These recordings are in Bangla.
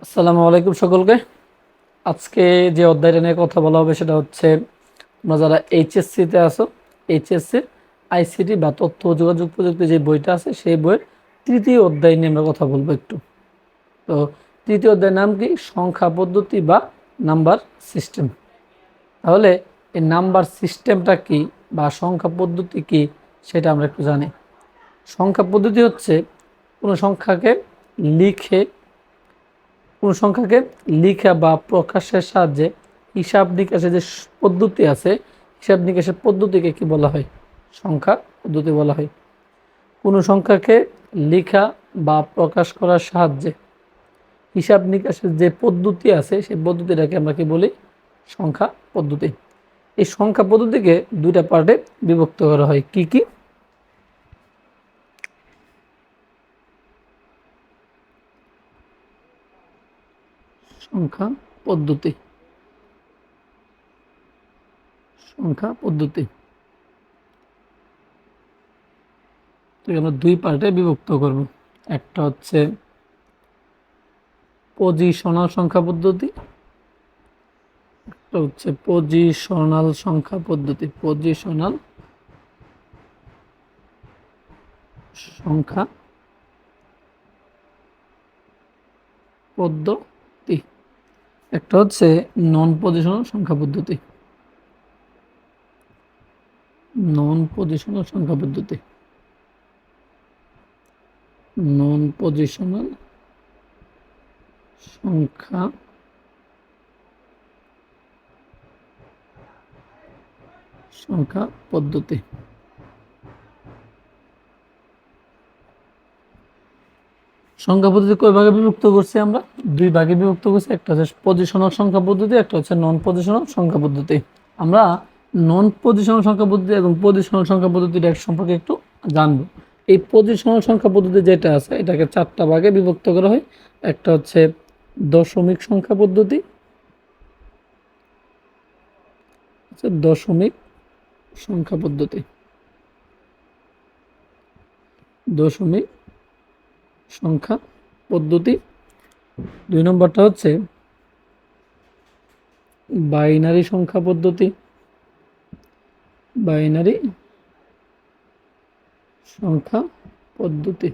আসসালামু আলাইকুম সকলকে। আজকে যে অধ্যায়টা নিয়ে কথা বলা হবে সেটা হচ্ছে তোমরা যারা এইচএসসিতে আছো, এইচএসসির আইসিটি বা তথ্য ও যোগাযোগ প্রযুক্তি যে বইটা আছে সেই বইয়ের তৃতীয় অধ্যায় নিয়ে আমরা কথা বলবো একটু। তো তৃতীয় অধ্যায়ের নাম কি? সংখ্যা পদ্ধতি বা নাম্বার সিস্টেম। তাহলে এই নাম্বার সিস্টেমটা কি বা সংখ্যা পদ্ধতি কি সেটা আমরা একটু জানি। সংখ্যা পদ্ধতি হচ্ছে কোনো সংখ্যাকে লিখে কোনো সংখ্যাকে লিখা বা প্রকাশের সাহায্যে হিসাব নিকাশের যে পদ্ধতি আছে, হিসাব নিকাশের পদ্ধতিকে কি বলা হয়? সংখ্যা পদ্ধতি বলা হয়। কোনো সংখ্যাকে লেখা বা প্রকাশ করার সাহায্যে হিসাব নিকাশের যে পদ্ধতি আছে সেই পদ্ধতিটাকে আমরা কি বলি? সংখ্যা পদ্ধতি। এই সংখ্যা পদ্ধতিকে দুইটা পার্টে বিভক্ত করা হয়। কি কি? সংখ্যা পদ্ধতি, সংখ্যা পদ্ধতি আমরা দুই পার্টে বিভক্ত করব। একটা হচ্ছে পজিশনাল সংখ্যা পদ্ধতি, একটা হচ্ছে পজিশনাল সংখ্যা পদ্ধতি। পজিশনাল সংখ্যা পদ্ধতি, একটা হচ্ছে নন পজিশনাল সংখ্যা পদ্ধতি। নন পজিশনাল সংখ্যা পদ্ধতি, নন পজিশনাল সংখ্যা সংখ্যা পদ্ধতি। সংখ্যা পদ্ধতি কয় ভাগে বিভক্ত করছি? আমরা দুই ভাগে বিভক্ত করছি। একটা হচ্ছে পজিশনাল সংখ্যা পদ্ধতি, একটা হচ্ছে নন পজিশনাল সংখ্যা পদ্ধতি। আমরা নন পজিশনাল সংখ্যা পদ্ধতি এবং পজিশনাল সংখ্যা পদ্ধতির এক সম্পর্কে একটু জানবো। এই পজিশনাল সংখ্যা পদ্ধতি যেটা আছে এটাকে চারটা ভাগে বিভক্ত করা হয়। একটা হচ্ছে দশমিক সংখ্যা পদ্ধতি, দশমিক সংখ্যা পদ্ধতি, দশমিক সংখ্যা পদ্ধতি। দুই নম্বরটা হচ্ছে বাইনারি সংখ্যা পদ্ধতি, বাইনারি সংখ্যা পদ্ধতি।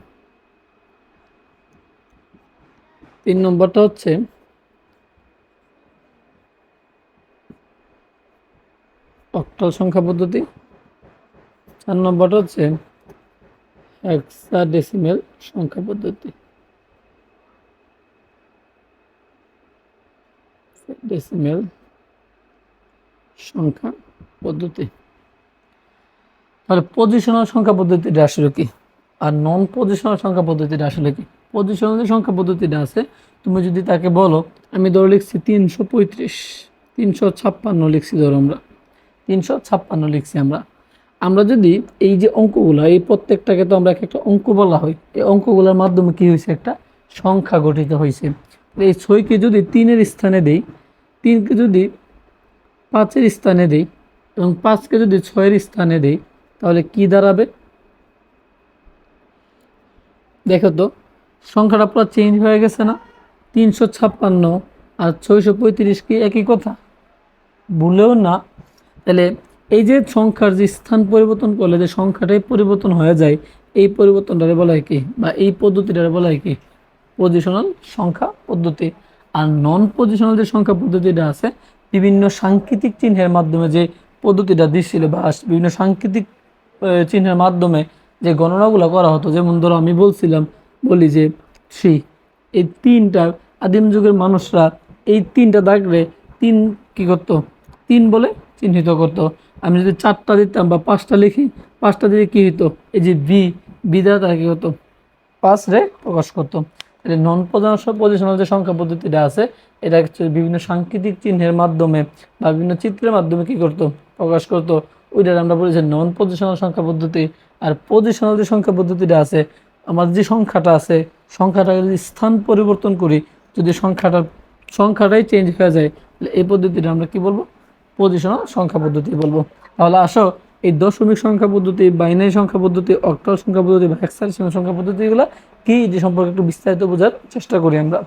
তিন নম্বরটা হচ্ছে অক্টাল সংখ্যা পদ্ধতি। চার নম্বরটা হচ্ছে হেক্সাডেসিমেল সংখ্যা পদ্ধতি, ডেসিমেল সংখ্যা পদ্ধতি। তাহলে পজিশনাল সংখ্যা পদ্ধতিটা আসলে কি আর নন পজিশনাল সংখ্যা পদ্ধতিটা আসলে কি? পজিশনাল যে সংখ্যা পদ্ধতিটা আছে, তুমি যদি তাকে বলো, আমি ধরো লিখছি 335, 356 লিখছি, ধরো আমরা 356 লিখছি। আমরা আমরা যদি এই যে অঙ্কগুলো, এই প্রত্যেকটাকে তো আমরা একটা অঙ্ক বলা হয়, এই অঙ্কগুলোর মাধ্যমে কি হয়েছে? একটা সংখ্যা গঠিত হয়েছে। এই 6কে যদি 3-এর স্থানে দেই, 3কে যদি 5-এর স্থানে দেই এবং 5কে যদি 6-এর স্থানে দেই, তাহলে কি দাঁড়াবে? দেখো তো, সংখ্যাটা পুরো চেঞ্জ হয়ে গেছে না? 356 আর 635 কি একই কথা? ভুলেও না। তাহলে এই যে সংখ্যার যে স্থান পরিবর্তন করলে যে সংখ্যাটাই পরিবর্তন হয়ে যায়, এই পরিবর্তনটারে বলা হয় কি বা এই পদ্ধতিটারে বলা হয় কি? পজিশনাল সংখ্যা পদ্ধতি। আর নন পজিশনাল যে সংখ্যা পদ্ধতিটা আছে, বিভিন্ন সাংকেতিক চিহ্নের মাধ্যমে যে পদ্ধতিটা দিচ্ছিল বা বিভিন্ন সাংকেতিক চিহ্নের মাধ্যমে যে গণনাগুলো করা হতো, যেমন ধরো আমি বলি যে 3, এই 3টা আদিম যুগের মানুষরা এই 3টা দাগরে 3 কি করতো? 3 বলে চিহ্নিত করতো। আমি যদি 4টা দিতাম বা 5টা লিখি, 5টা দিলে কি হতো? এই যে বি দ্বারা তারা কি হতো? 5 রে প্রকাশ করতো। তাহলে নন পজিশনাল যে সংখ্যা পদ্ধতিটা আছে, এটা বিভিন্ন সাংকেতিক চিহ্নের মাধ্যমে বা বিভিন্ন চিত্রের মাধ্যমে কি করতো? প্রকাশ করতো। ওইটা আমরা বলেছি নন পজিশনাল সংখ্যা পদ্ধতি। আর পজিশনাল যে সংখ্যা পদ্ধতিটা আছে, আমার যে সংখ্যাটা আছে, সংখ্যাটাকে যদি স্থান পরিবর্তন করি, যদি সংখ্যাটাই চেঞ্জ হয়ে যায়, তাহলে এই পদ্ধতিটা আমরা কি বলবো? পজিশনাল সংখ্যা পদ্ধতি বলবো। তাহলে আসো এই দশমিক সংখ্যা পদ্ধতি, বাইনারি সংখ্যা পদ্ধতি, অক্টাল সংখ্যা পদ্ধতি বা হেক্সাডেসিমাল সংখ্যা পদ্ধতিগুলো কি যে সম্পর্কে একটু বিস্তারিত বোঝার চেষ্টা করি আমরা।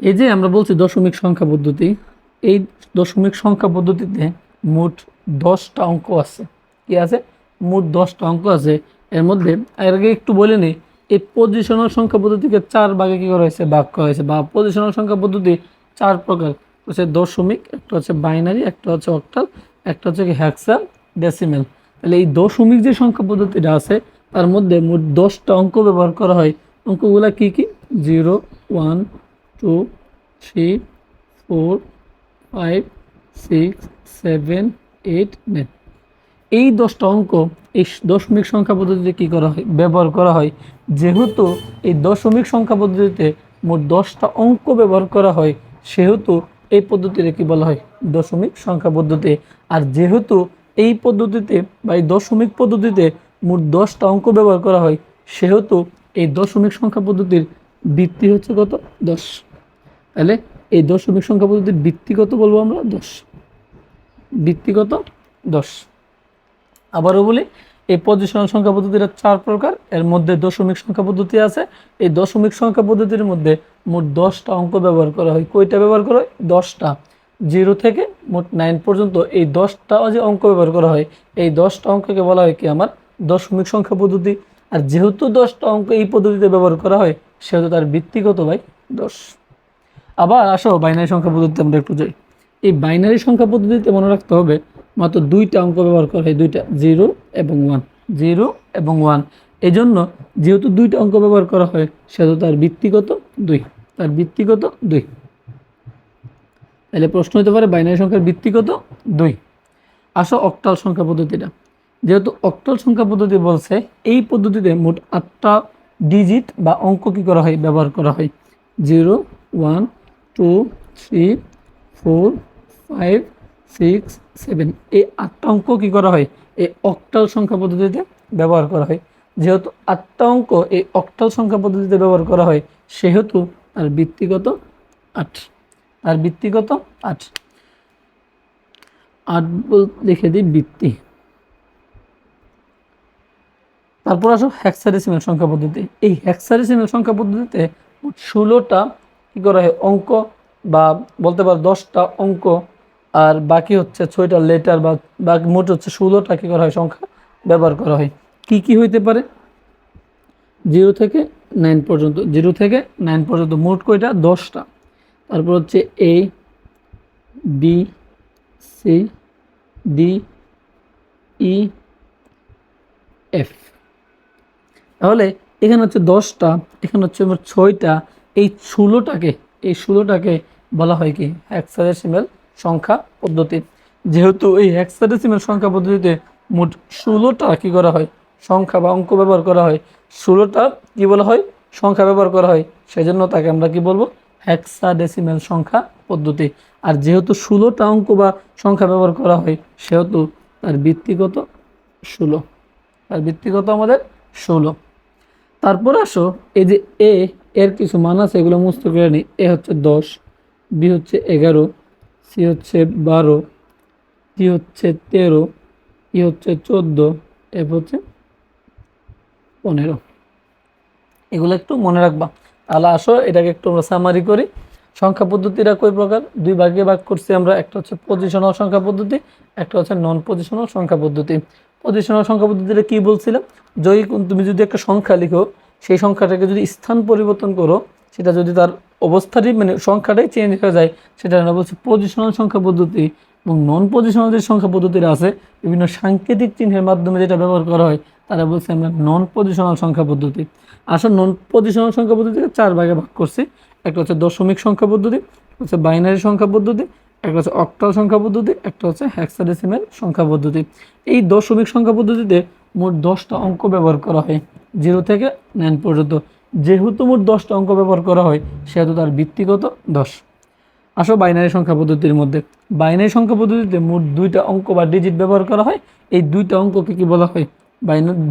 এই যে আমরা বলছি দশমিক সংখ্যা পদ্ধতি, এই দশমিক সংখ্যা পদ্ধতিতে মোট 10টা অঙ্ক আছে। কি আছে? মোট 10টা অঙ্ক আছে। এর মধ্যে এর আগে একটু বলে নিই, এই পজিশনাল সংখ্যা পদ্ধতিকে 4 ভাগে কি করা হয়েছে, ভাগ করা হয়েছে। বা পজিশনাল সংখ্যা পদ্ধতি 4 প্রকার হচ্ছে: দশমিক, একটা হচ্ছে বাইনারি, একটা হচ্ছে অক্টাল, একটা হচ্ছে হেক্সা ডেসিমেল। তাহলে এই দশমিক যে সংখ্যা পদ্ধতিটা আছে তার মধ্যে মোট 10টা অঙ্ক ব্যবহার করা হয়। অঙ্কগুলা কি কি? 0, 1, 2, 3, 4, 5, 6, 7, 8, 9। এই 10টা অঙ্ক এই দশমিক সংখ্যা পদ্ধতিতে কি করা হয়, ব্যবহার করা হয়। যেহেতু এই দশমিক সংখ্যা পদ্ধতিতে মোট 10টা অঙ্ক ব্যবহার করা হয়, সেহেতু এই পদ্ধতিতে কি বলা হয়? দশমিক সংখ্যা পদ্ধতি। আর যেহেতু এই পদ্ধতিতে বা এই দশমিক পদ্ধতিতে মোট 10টা অঙ্ক ব্যবহার করা হয়, সেহেতু এই দশমিক সংখ্যা পদ্ধতির ভিত্তি হচ্ছে কত? 10। তাহলে এই দশমিক সংখ্যা পদ্ধতির ভিত্তি কত বলবো আমরা? 10। ভিত্তি কত? 10। আবারও বলি, এই পজিশনাল সংখ্যা পদ্ধতিটা 4 প্রকার। এর মধ্যে দশমিক সংখ্যা পদ্ধতি আছে। এই দশমিক সংখ্যা পদ্ধতির মধ্যে মোট 10টা অঙ্ক ব্যবহার করা হয়। কয়টা ব্যবহার করা হয়? 10টা। 0 থেকে মোট 9 পর্যন্ত এই 10টা যে অঙ্ক ব্যবহার করা হয়, এই 10টা অঙ্ককে বলা হয় কি আমার? দশমিক সংখ্যা পদ্ধতি। আর যেহেতু 10টা অঙ্ক এই পদ্ধতিতে ব্যবহার করা হয়, সেহেতু তার ভিত্তি কত ভাই? 10। আবার আসো বাইনারি সংখ্যা পদ্ধতিতে আমরা একটু যাই। এই বাইনারি সংখ্যা পদ্ধতিতে মনে রাখতে হবে মাত্র 2টা অঙ্ক ব্যবহার করা হয়, 2টা, 0 এবং 1। 0 এবং 1। এই জন্য যেহেতু 2টা অঙ্ক ব্যবহার করা হয়, সেহেতু তার ভিত্তি কত? 2। তার ভিত্তি কত? 2। তাহলে প্রশ্ন হতে পারে বাইনারি সংখ্যার ভিত্তি কত? 2। আসো অক্টাল সংখ্যা পদ্ধতিটা। যেহেতু অক্টাল সংখ্যা পদ্ধতি বলছে, এই পদ্ধতিতে মোট 8টা ডিজিট বা অঙ্ক কি করা হয়? ব্যবহার করা হয়। 0, 1, 2, 3, 4, 5, 6, 7। এই 8টা অঙ্ক কি করা হয়? এই অক্টাল সংখ্যা পদ্ধতিতে ব্যবহার করা হয়। যেহেতু 8টা অঙ্ক এই অক্টাল সংখ্যা পদ্ধতিতে ব্যবহার করা হয়, সেহেতু তার ভিত্তিগত 8। তার ভিত্তিগত 8। 8 লিখে দিই ভিত্তি। তারপর আসো হেক্সাডেসিমেল সংখ্যা পদ্ধতি। এই হেক্সাডেসিমেল সংখ্যা পদ্ধতিতে 16টা কি করা হয়? অঙ্ক, বা বলতে পারো 10টা অঙ্ক, আর বাকি হচ্ছে 6টা লেটার, বা বাকি মোট হচ্ছে 16টা কি করা হয়? সংখ্যা ব্যবহার করা হয়। কি কি হইতে পারে? 0 থেকে 9 পর্যন্ত। 0 থেকে 9 পর্যন্ত মোট কয়টা? 10টা। তারপর হচ্ছে এ, বি, সি, ডি, ই, এফ। তাহলে এখানে হচ্ছে 10টা, এখানে হচ্ছে আমার 6টা। এই ষোলোটাকে বলা হয় কি? হেক্সাডেসিমেল সংখ্যা পদ্ধতি। যেহেতু এই হেক্সাডেসিমেল সংখ্যা পদ্ধতিতে মোট 16টা কি করা হয়? সংখ্যা বা অঙ্ক ব্যবহার করা হয়। 16টা কি বলা হয়? সংখ্যা ব্যবহার করা হয়। সেজন্য তাকে আমরা কি বলবো? হেক্সাডেসিমেল সংখ্যা পদ্ধতি। আর যেহেতু 16টা অঙ্ক বা সংখ্যা ব্যবহার করা হয়, সেহেতু তার ভিত্তিগত 16। তার ভিত্তিগত আমাদের 16। তারপর আসো, এই যে এ, এর কিছু মান আছে, এগুলো মুস্ত করে নিই। এ হচ্ছে 10, বি হচ্ছে 11, সি হচ্ছে 12, ডি হচ্ছে 13, ই হচ্ছে 14, এফ হচ্ছে 15। এগুলো একটু মনে রাখবা। তাহলে আসো এটাকে একটু আমরা সামারি করি। সংখ্যা পদ্ধতিটা কয় প্রকার? 2 ভাগে ভাগ করছি আমরা। একটা হচ্ছে পজিশনাল সংখ্যা পদ্ধতি, একটা হচ্ছে নন পজিশনাল সংখ্যা পদ্ধতি। পজিশনাল সংখ্যা পদ্ধতিটা কি বলছিলাম? তুমি যদি একটা সংখ্যা লিখো, সেই সংখ্যাটাকে যদি স্থান পরিবর্তন করো, সেটা যদি তার অবস্থারই মানে সংখ্যাটাই চেঞ্জ হয়ে যায়, সেটা আমরা বলছি পজিশনাল সংখ্যা পদ্ধতি। এবং নন পজিশনাল যে সংখ্যা পদ্ধতিটা আছে, বিভিন্ন সাংকেতিক চিহ্নের মাধ্যমে যেটা ব্যবহার করা হয়, তারা বলছি আমরা নন পজিশনাল সংখ্যা পদ্ধতি। আসলে নন পজিশনাল সংখ্যা পদ্ধতিকে 4 ভাগে ভাগ করছি। একটা হচ্ছে দশমিক সংখ্যা পদ্ধতি, হচ্ছে বাইনারি সংখ্যা পদ্ধতি, একটা হচ্ছে অক্টাল সংখ্যা পদ্ধতি, একটা হচ্ছে হেক্সাডেসিমেল সংখ্যা পদ্ধতি। এই দশমিক সংখ্যা পদ্ধতিতে মোট 10টা অঙ্ক ব্যবহার করা হয়, 0 থেকে 9 পর্যন্ত। যেহেতু মোট 10টা অঙ্ক ব্যবহার করা হয়, সেহেতু তার ভিত্তিগত 10। আসো বাইনারি সংখ্যা পদ্ধতির মধ্যে। বাইনারি সংখ্যা পদ্ধতিতে মোট 2টা অঙ্ক বা ডিজিট ব্যবহার করা হয়। এই 2টা অঙ্ককে কি বলা হয়?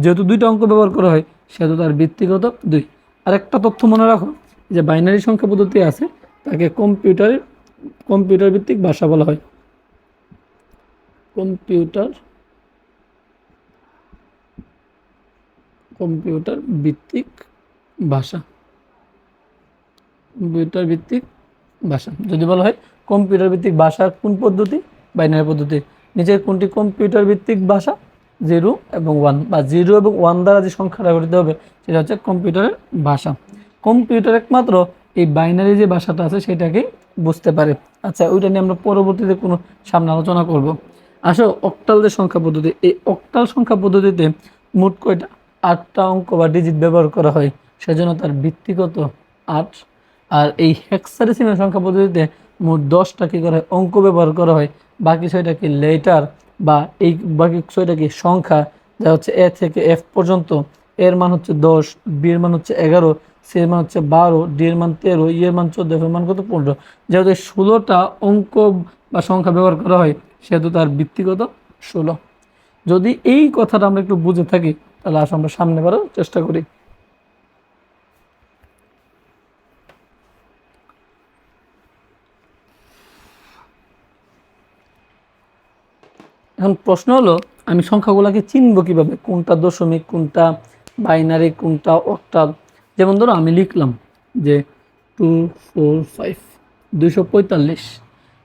যেহেতু 2টা অঙ্ক ব্যবহার করা হয়, সেহেতু তার ভিত্তিগত 2। আরেকটা তথ্য মনে রাখো, যে বাইনারি সংখ্যা পদ্ধতি আছে, তাকে কম্পিউটার ভিত্তিক ভাষা বলা হয়। কম্পিউটার কম্পিউটার ভিত্তিক ভাষা। কম্পিউটার ভিত্তিক ভাষা। যদি বলা হয় কম্পিউটার ভিত্তিক ভাষা কোন পদ্ধতি, বাইনারি পদ্ধতি। নিচের কোনটি কম্পিউটার ভিত্তিক ভাষা, 0 এবং 1, বা 0 এবং 1 দ্বারা যে সংখ্যাটা গঠিত হবে সেটা হচ্ছে কম্পিউটারের ভাষা। কম্পিউটার একমাত্র এই বাইনারি যে ভাষাটা আছে সেটাকে বুঝতে পারে। আচ্ছা, ওইটা নিয়ে আমরা পরবর্তীতে কোনো সামনে আলোচনা করব। আসো অক্টাল যে সংখ্যা পদ্ধতি, এই অক্টাল সংখ্যা পদ্ধতিতে মোট কয়টা 8টা অঙ্ক বা ডিজিট ব্যবহার করা হয়, সেজন্য তার ভিত্তি কত 8। আর এই হেক্সাডেসিমাল সংখ্যা পদ্ধতিতে মোট 10টা কি করা হয় অঙ্ক ব্যবহার করা হয়, বাকি 6টা কি লেটার বা এই বাকি 6টা কি সংখ্যা, যা হচ্ছে এ থেকে এফ পর্যন্ত। এর মান হচ্ছে 10, বি এর মান হচ্ছে 11, সি এর মান হচ্ছে 12, ডি এর মান 13, ই এর মান 14, এফ এর মান কত 15। যেহেতু 16টা অঙ্ক বা সংখ্যা ব্যবহার করা হয় সেহেতু তার ভিত্তিগত 16। যদি এই কথাটা আমরা একটু বুঝে থাকি তাহলে আসলে আমরা সামনে বাড়ার চেষ্টা করি। এখন প্রশ্ন হলো আমি সংখ্যাগুলোকে চিনব কিভাবে, কোনটা দশমিক, কোনটা বাইনারি, কোনটা অক্টাল। যেমন ধরো আমি লিখলাম যে 245 245।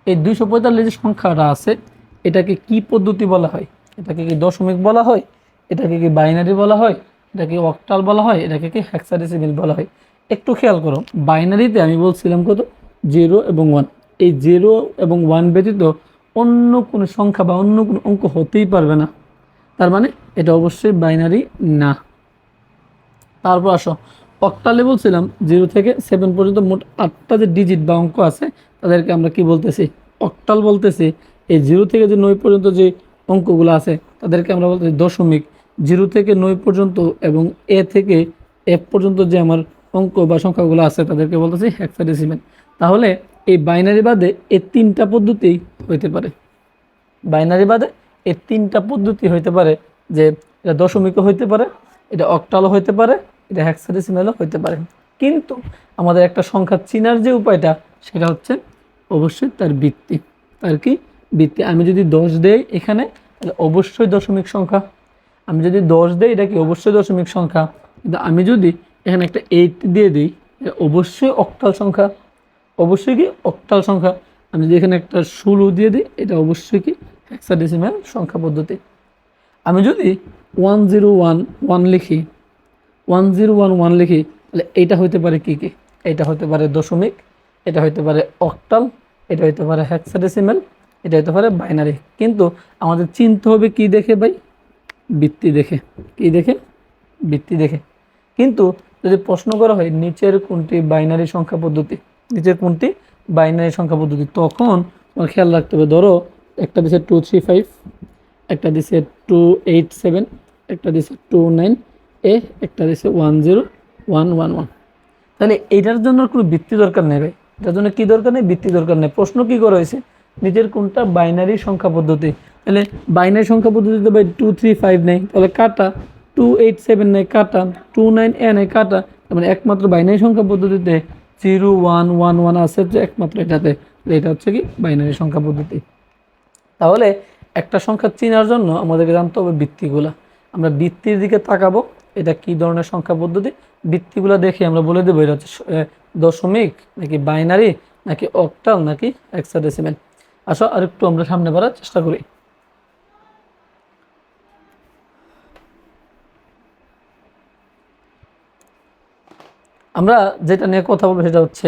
এই 245 যে সংখ্যাটা আছে এটাকে কি পদ্ধতি বলা হয়? এটাকে কি দশমিক বলা হয়, এটাকে কি বাইনারি বলা হয়, এটাকে অক্টাল বলা হয়, এটাকে কি হেক্সাডেসিমাল বলা হয়? একটু খেয়াল করো, বাইনারিতে আমি বলছিলাম কত 0 এবং 1। এই 0 এবং 1 ব্যতীত অন্য কোনো সংখ্যা বা অন্য কোনো অঙ্ক হতেই পারবে না, তার মানে এটা অবশ্যই বাইনারি না। তারপর আসো অক্টালে বলছিলাম 0 থেকে 7 পর্যন্ত মোট 8টা যে ডিজিট বা অঙ্ক আছে তাদেরকে আমরা কি বলতেছি, অক্টাল বলতেছি। এই 0 থেকে যে 9 পর্যন্ত যে অঙ্কগুলো আছে তাদেরকে আমরা বলতেছি দশমিক। 0 থেকে 9 পর্যন্ত এবং এ থেকে এফ পর্যন্ত যে আমার অঙ্ক বা সংখ্যাগুলো আছে তাদেরকে বলতেছি হেক্সাডেসিমাল। তাহলে এই বাইনারি বাদে এই 3টা পদ্ধতি হইতে পারে, বাইনারি বাদে এই 3টা পদ্ধতি হইতে পারে, যে এটা দশমিকও হইতে পারে, এটা অক্টালও হইতে পারে, এটা হেক্সাডেসিমালও হইতে পারে। কিন্তু আমাদের একটা সংখ্যা চিনার যে উপায়টা সেটা হচ্ছে অবশ্যই তার ভিত্তি। তার কি ভিত্তি? আমি যদি 10 দেই এখানে তাহলে অবশ্যই দশমিক সংখ্যা। আমি যদি 10 দেই এটা কি অবশ্যই দশমিক সংখ্যা। কিন্তু আমি যদি এখানে একটা 8 দিয়ে দিই এটা অবশ্যই অক্টাল সংখ্যা। অবশ্যই কি অক্টাল সংখ্যা। আমি যদি এখানে একটা 16 দিয়ে দিই এটা অবশ্যই কি হেক্সাডেসিমাল সংখ্যা পদ্ধতি। আমি যদি 1011 লিখি, 1011 লিখি তাহলে এইটা হইতে পারে কি কি? এটা হতে পারে দশমিক, এটা হইতে পারে অক্টাল, এটা হইতে পারে হেক্সাডেসিমাল, এটা হইতে পারে বাইনারি। কিন্তু আমাদের চিনতে হবে কি দেখে ভাই? ভিত্তি দেখে। কি দেখে? ভিত্তি দেখে। কিন্তু যদি প্রশ্ন করা হয় নিচের কোনটি বাইনারি সংখ্যা পদ্ধতি, নিচের কোনটি বাইনারি সংখ্যা পদ্ধতি, তখন তোমার খেয়াল রাখতে হবে। ধরো একটা দিছে 235, একটা দিছে 287, একটা দিছে 29 এ, একটা দিছে 10111। তাহলে এইটার জন্য কোনো ভিত্তি দরকার নেই ভাই। এটার জন্য কি দরকার নেই? ভিত্তি দরকার নেই। প্রশ্ন কি করা হয়েছে? নিজের কোনটা বাইনারি সংখ্যা পদ্ধতি। তাহলে বাইনারি সংখ্যা পদ্ধতিতে ভাই 235 নেই, তাহলে কাটা। 287 নেই, কাটা। 29 নেই, কাটা। তার মানে একমাত্র বাইনারি সংখ্যা পদ্ধতিতে 0111 আছে হচ্ছে একমাত্র এটাতে। এটা হচ্ছে কি বাইনারি সংখ্যা পদ্ধতি। তাহলে একটা সংখ্যা চেনার জন্য আমাদেরকে জানতে হবে ভিত্তিগুলা। আমরা ভিত্তির দিকে তাকাবো, এটা কি ধরনের সংখ্যা পদ্ধতি। ভিত্তিগুলো দেখে আমরা বলে দেবো এটা হচ্ছে দশমিক নাকি বাইনারি নাকি অক্টাল নাকি হেক্সাডেসিমাল। আসো আরেকটু আমরা সামনে বাড়ার চেষ্টা করি। আমরা যেটা নিয়ে কথা বলবো সেটা হচ্ছে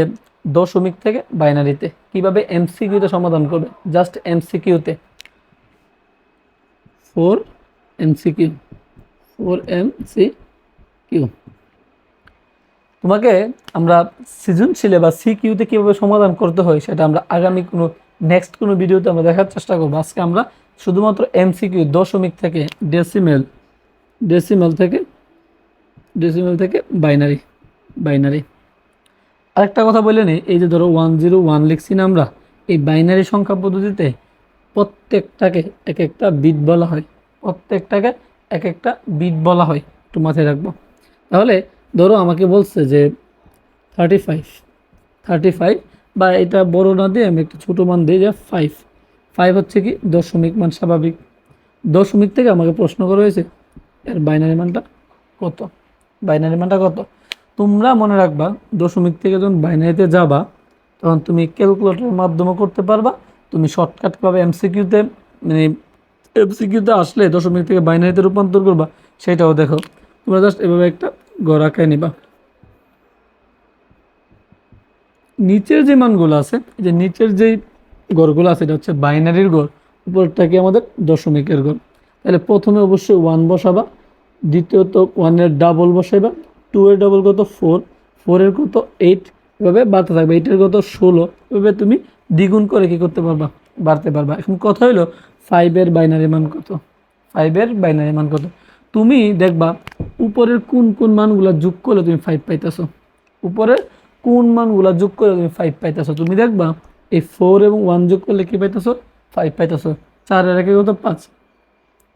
দশমিক থেকে বাইনারিতে কিভাবে এমসিকিউতে সমাধান করবে। জাস্ট এমসিকিউতে 4 এমসিকিউ, 4 এমসিকিউ। তোমাকে আমরা সৃজনশীলে বা সিকিউতে কীভাবে সমাধান করতে হয় সেটা আমরা আগামী কোনো নেক্সট কোনো ভিডিওতে আমরা দেখার চেষ্টা করবো। আজকে আমরা শুধুমাত্র এমসিকিউ দশমিক থেকে ডেসিমেল, ডেসিমেল থেকে বাইনারি, বাইনারি। আরেকটা কথা বলে নিই, এই যে ধরো 101 লিখছি না আমরা, এই বাইনারি সংখ্যা পদ্ধতিতে প্রত্যেকটাকে এক একটা বিট বলা হয়, প্রত্যেকটাকে এক একটা বিট বলা হয়, একটু মাথায় রাখবো। তাহলে ধরো আমাকে বলছে যে 35 বা এটা বড় না দিয়ে আমি একটা ছোটো মান দিই যে 5 হচ্ছে কি দশমিক মান, স্বাভাবিক। দশমিক থেকে আমাকে প্রশ্ন করা হয়েছে এর বাইনারি মানটা কত, বাইনারি মানটা কত। তোমরা মনে রাখবা দশমিক থেকে যখন বাইনারিতে যাবা তখন তুমি ক্যালকুলেটরের মাধ্যমে করতে পারবা। তুমি শর্টকাট কীভাবে এমসিকিউতে মানে এমসিকিউতে আসলে দশমিক থেকে বাইনারিতে রূপান্তর করবা সেটাও দেখো। তোমরা জাস্ট এভাবে একটা ঘর আঁকায় নিবা। নিচের যে মানগুলো আছে, যে নিচের যেই ঘরগুলো আছে এটা হচ্ছে বাইনারির ঘর, উপরটা কি আমাদের দশমিকের ঘর। তাহলে প্রথমে অবশ্যই 1 বসাবা, দ্বিতীয়ত 1 এর ডাবল বসাইবা, 2 এর ডাবল কত 4, 4 এর কত 8, এভাবে বাড়তে থাকবে। 8 এর কত 16, এভাবে তুমি দ্বিগুণ করে কি করতে পারবা, বাড়তে পারবা। এখন কথা হইলো 5 এর বাইনারি মান কত, 5 এর বাইনারি মান কত। তুমি দেখবা উপরের কোন কোন মানগুলো যোগ করলে তুমি 5 পাইতেছো, উপরের কোন মানগুলা যোগ করলে তুমি 5 পাইতেছো। তুমি দেখবা এই 4 এবং 1 যোগ করলে কি পাইতেছো, 5 পাইতেছো। 4 এর একে কত 5,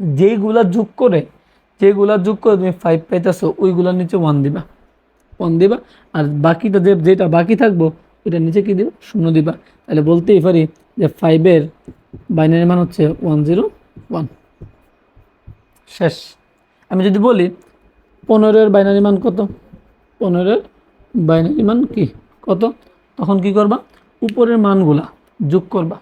যেগুলা যোগ করে তুমি 5 পাইতেছো ওইগুলার নিচে 1 দিবা, 1 দিবা। আর বাকিটা যেটা বাকি থাকবো ওইটার নিচে কি দিবা, 0 দিবা। তাহলে বলতেই পারি যে 5 এর বাইনারি মান হচ্ছে 101। শেষ। আমি যদি বলি 15 এর বাইনারি মান কত, 15 এর বাইনারি মান কি কত, তখন কি করবা, উপরের মানগুলা যোগ করবা।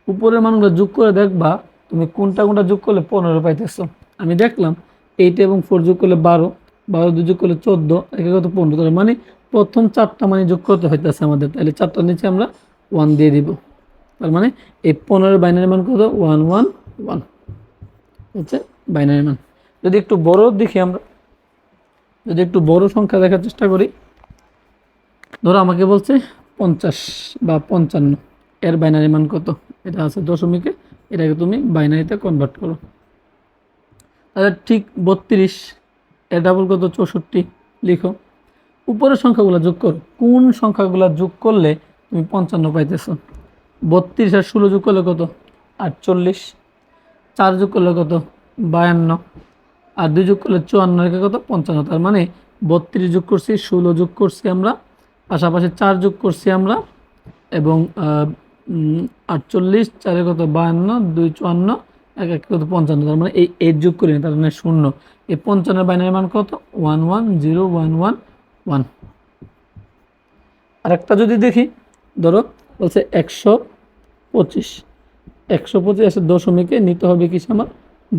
উপরের মানগুলো যোগ করে দেখবা তুমি কোনটা কোনটা যোগ করলে 15 পাইতেছো। আমি দেখলাম 8 এবং 4 যোগ করলে 12, 12 2 যোগ করলে 14, একে কত 15। তার মানে প্রথম 4টা মানে যোগ করতে হইতেছে আমাদের, তাহলে 4টার নিচে আমরা 1 দিয়ে দিব। তার মানে এই 15 বাইনারি মান কত 111 হচ্ছে বাইনারি মান। যদি একটু বড় দেখি আমরা, যদি একটু বড় সংখ্যা দেখার চেষ্টা করি, ধরো আমাকে বলছে 50 বা 55, এর বাইনারি মান কত, এটা আছে দশমিকে, এটাকে তুমি বাইনারিতে কনভার্ট করো। তাহলে ঠিক 32, এর ডাবল কত 64, লিখো। উপরের সংখ্যাগুলো যোগ করো, কোন সংখ্যাগুলো যোগ করলে তুমি 55 পাইতেছো। 32 আর 16 যোগ করলে কত 48, 4 যোগ করলে কত 52, আর 2 যোগ করলে 54, রেখে কত 55। তার মানে 32 যোগ করছি, 16 যোগ করছি আমরা, পাশাপাশি 4 যোগ করছি আমরা, এবং 48, 4 কত 52, 2 54, 1 1 কত 55। তার মানে এই 8 যোগ করি, তার মানে 0। এই 55 বাইনারি মান কত 110111। আরেকটা যদি দেখি, ধরো বলছে 125, 125 দশমিকে নিতে হবে কি আমার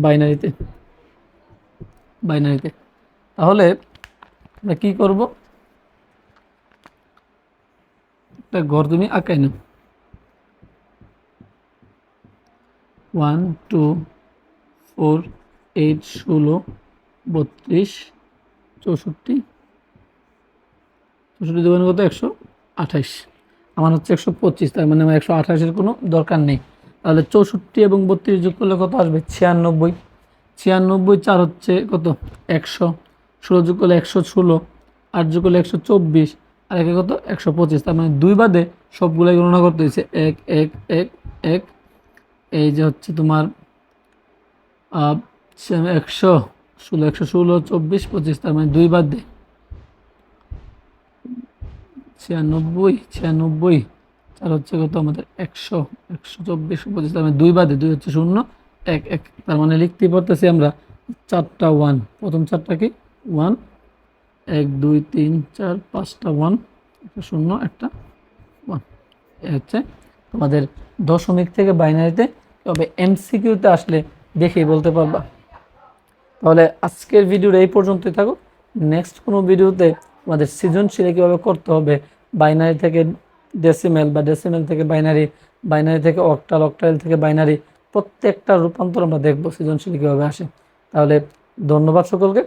বাইনারিতে, তাহলে আমরা কি করব, একটা ঘর তুমি আঁকাই নাও। 1 2 4 8 16 32 64, 64 দুগুণ কত 128, আমার হচ্ছে 125। তার মানে আমার 128-এর কোনো দরকার নেই। তাহলে 64 এবং 32 যোগ করলে কত আসবে 96, 96 4 হচ্ছে কত 100, 16 যোগ করলে 116, 8 যোগ করলে 124, আর একে কত 125। তার মানে 2 বাদে সবগুলাই গণনা করতে হয়েছে 1 1 1 1। এই যে হচ্ছে তোমার 116, 116 24 25, তার মানে 2 বাদ দে 96, 96 4 হচ্ছে কত আমাদের 100, 124 25, তার মানে 2 বাদে 2 হচ্ছে 0 1 1। তার মানে লিখতে পারতেছি আমরা 4টা 1, প্রথম 4টা কি 1 1 2 3 4 5টা 1, একটা 0 একটা 1। এ হচ্ছে তোমাদের দশমিক থেকে বাইনারিতে। তবে এমসিকিউতে আসলে দেখেই বলতে পারবা। তাহলে আজকের ভিডিওটা এই পর্যন্তই থাকো। নেক্সট কোনো ভিডিওতে আমাদের সৃজনশীল কীভাবে করতে হবে, বাইনারি থেকে ডেসিমেল বা ডেসিমেল থেকে বাইনারি, বাইনারি থেকে অক্টাল, অক্টাল থেকে বাইনারি, প্রত্যেকটা রূপান্তর আমরা দেখবো সৃজনশীল কীভাবে আসে। তাহলে ধন্যবাদ সকলকে।